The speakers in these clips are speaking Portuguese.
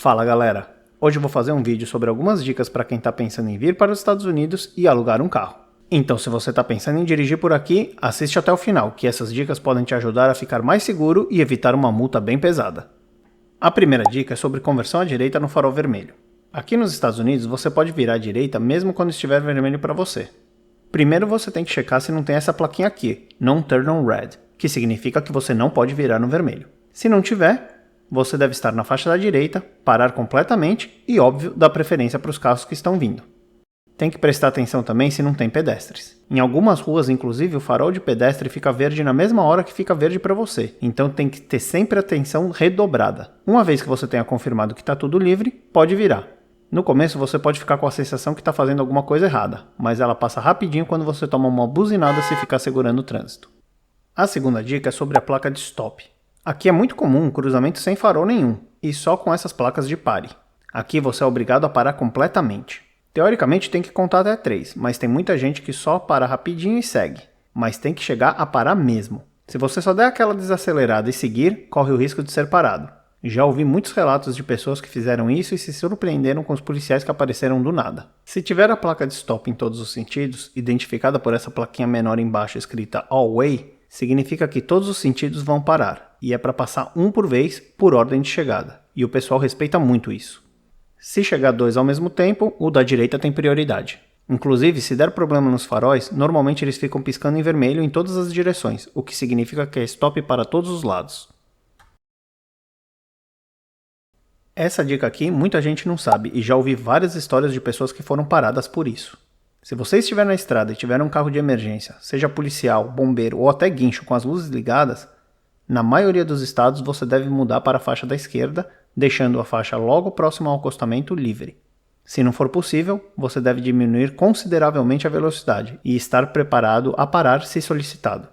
Fala galera, hoje eu vou fazer um vídeo sobre algumas dicas para quem está pensando em vir para os Estados Unidos e alugar um carro. Então se você está pensando em dirigir por aqui, assiste até o final, que essas dicas podem te ajudar a ficar mais seguro e evitar uma multa bem pesada. A primeira dica é sobre conversão à direita no farol vermelho. Aqui nos Estados Unidos você pode virar à direita mesmo quando estiver vermelho para você. Primeiro você tem que checar se não tem essa plaquinha aqui, Non Turn on Red, que significa que você não pode virar no vermelho. Se não tiver, você deve estar na faixa da direita, parar completamente e, óbvio, dar preferência para os carros que estão vindo. Tem que prestar atenção também se não tem pedestres. Em algumas ruas, inclusive, o farol de pedestre fica verde na mesma hora que fica verde para você, então tem que ter sempre atenção redobrada. Uma vez que você tenha confirmado que está tudo livre, pode virar. No começo você pode ficar com a sensação que está fazendo alguma coisa errada, mas ela passa rapidinho quando você toma uma buzinada se ficar segurando o trânsito. A segunda dica é sobre a placa de stop. Aqui é muito comum um cruzamento sem farol nenhum, e só com essas placas de pare. Aqui você é obrigado a parar completamente. Teoricamente tem que contar até 3, mas tem muita gente que só para rapidinho e segue. Mas tem que chegar a parar mesmo. Se você só der aquela desacelerada e seguir, corre o risco de ser parado. Já ouvi muitos relatos de pessoas que fizeram isso e se surpreenderam com os policiais que apareceram do nada. Se tiver a placa de stop em todos os sentidos, identificada por essa plaquinha menor embaixo escrita All Way, significa que todos os sentidos vão parar, e é para passar um por vez por ordem de chegada, e o pessoal respeita muito isso. Se chegar 2 ao mesmo tempo, o da direita tem prioridade. Inclusive, se der problema nos faróis, normalmente eles ficam piscando em vermelho em todas as direções, o que significa que é stop para todos os lados. Essa dica aqui muita gente não sabe, e já ouvi várias histórias de pessoas que foram paradas por isso. Se você estiver na estrada e tiver um carro de emergência, seja policial, bombeiro ou até guincho com as luzes ligadas, na maioria dos estados você deve mudar para a faixa da esquerda, deixando a faixa logo próxima ao acostamento livre. Se não for possível, você deve diminuir consideravelmente a velocidade e estar preparado a parar se solicitado.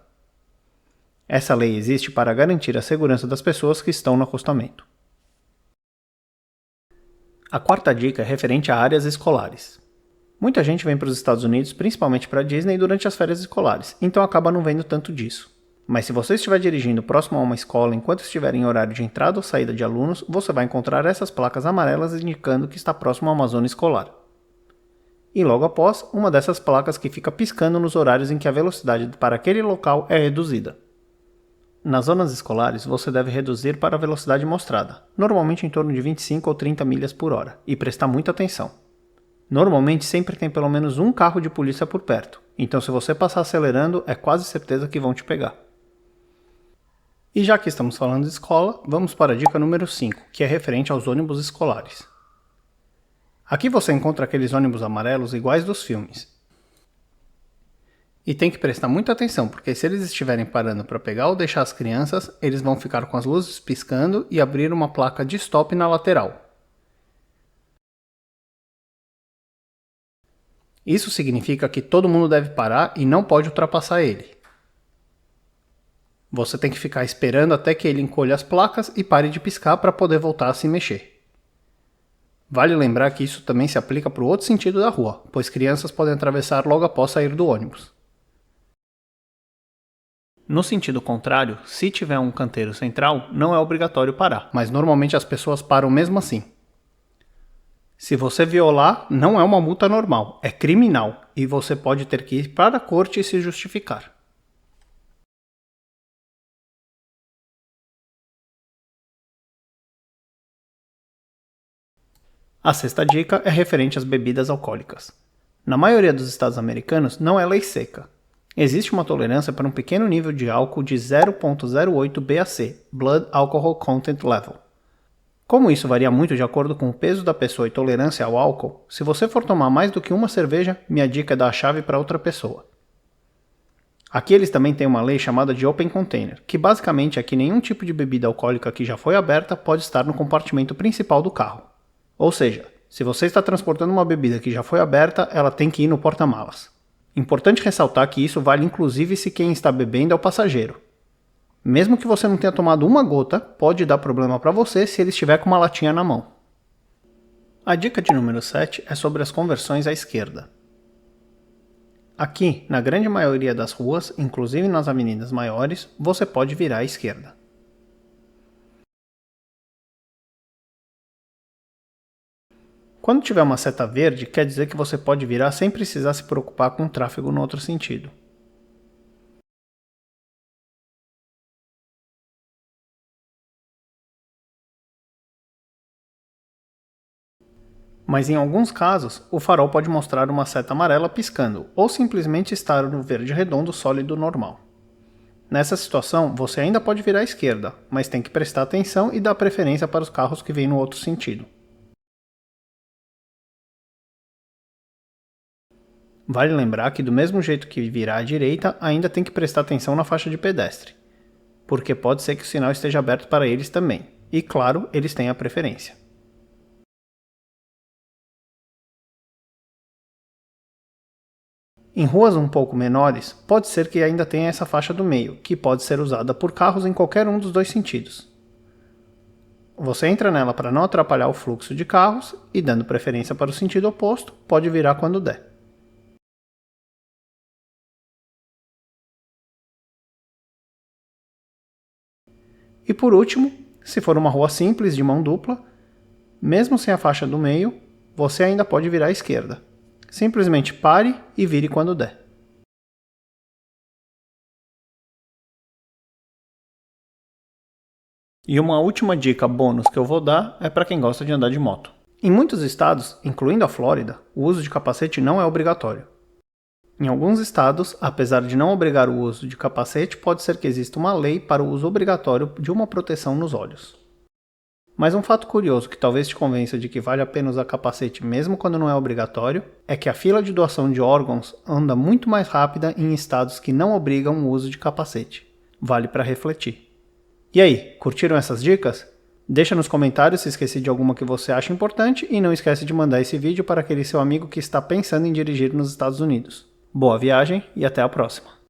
Essa lei existe para garantir a segurança das pessoas que estão no acostamento. A quarta dica é referente a áreas escolares. Muita gente vem para os Estados Unidos, principalmente para a Disney, durante as férias escolares, então acaba não vendo tanto disso. Mas se você estiver dirigindo próximo a uma escola enquanto estiver em horário de entrada ou saída de alunos, você vai encontrar essas placas amarelas indicando que está próximo a uma zona escolar. E logo após, uma dessas placas que fica piscando nos horários em que a velocidade para aquele local é reduzida. Nas zonas escolares, você deve reduzir para a velocidade mostrada, normalmente em torno de 25 ou 30 milhas por hora, e prestar muita atenção. Normalmente sempre tem pelo menos um carro de polícia por perto, então se você passar acelerando, é quase certeza que vão te pegar. E já que estamos falando de escola, vamos para a dica número 5, que é referente aos ônibus escolares. Aqui você encontra aqueles ônibus amarelos iguais dos filmes. E tem que prestar muita atenção, porque se eles estiverem parando para pegar ou deixar as crianças, eles vão ficar com as luzes piscando e abrir uma placa de stop na lateral. Isso significa que todo mundo deve parar e não pode ultrapassar ele. Você tem que ficar esperando até que ele encolha as placas e pare de piscar para poder voltar a se mexer. Vale lembrar que isso também se aplica para o outro sentido da rua, pois crianças podem atravessar logo após sair do ônibus. No sentido contrário, se tiver um canteiro central, não é obrigatório parar, mas normalmente as pessoas param mesmo assim. Se você violar, não é uma multa normal, é criminal, e você pode ter que ir para a corte e se justificar. A sexta dica é referente às bebidas alcoólicas. Na maioria dos estados americanos, não é lei seca. Existe uma tolerância para um pequeno nível de álcool de 0,08 BAC, Blood Alcohol Content Level. Como isso varia muito de acordo com o peso da pessoa e tolerância ao álcool, se você for tomar mais do que uma cerveja, minha dica é dar a chave para outra pessoa. Aqui eles também têm uma lei chamada de Open Container, que basicamente é que nenhum tipo de bebida alcoólica que já foi aberta pode estar no compartimento principal do carro. Ou seja, se você está transportando uma bebida que já foi aberta, ela tem que ir no porta-malas. Importante ressaltar que isso vale inclusive se quem está bebendo é o passageiro. Mesmo que você não tenha tomado uma gota, pode dar problema para você se ele estiver com uma latinha na mão. A dica de número 7 é sobre as conversões à esquerda. Aqui, na grande maioria das ruas, inclusive nas avenidas maiores, você pode virar à esquerda. Quando tiver uma seta verde, quer dizer que você pode virar sem precisar se preocupar com o tráfego no outro sentido. Mas em alguns casos, o farol pode mostrar uma seta amarela piscando, ou simplesmente estar no verde redondo sólido normal. Nessa situação, você ainda pode virar à esquerda, mas tem que prestar atenção e dar preferência para os carros que vêm no outro sentido. Vale lembrar que do mesmo jeito que virar à direita, ainda tem que prestar atenção na faixa de pedestre, porque pode ser que o sinal esteja aberto para eles também, e claro, eles têm a preferência. Em ruas um pouco menores, pode ser que ainda tenha essa faixa do meio, que pode ser usada por carros em qualquer um dos dois sentidos. Você entra nela para não atrapalhar o fluxo de carros e, dando preferência para o sentido oposto, pode virar quando der. E por último, se for uma rua simples de mão dupla, mesmo sem a faixa do meio, você ainda pode virar à esquerda. Simplesmente pare e vire quando der. E uma última dica bônus que eu vou dar é para quem gosta de andar de moto. Em muitos estados, incluindo a Flórida, o uso de capacete não é obrigatório. Em alguns estados, apesar de não obrigar o uso de capacete, pode ser que exista uma lei para o uso obrigatório de uma proteção nos olhos. Mas um fato curioso que talvez te convença de que vale a pena usar capacete mesmo quando não é obrigatório, é que a fila de doação de órgãos anda muito mais rápida em estados que não obrigam o uso de capacete. Vale para refletir. E aí, curtiram essas dicas? Deixa nos comentários se esqueci de alguma que você acha importante e não esquece de mandar esse vídeo para aquele seu amigo que está pensando em dirigir nos Estados Unidos. Boa viagem e até a próxima!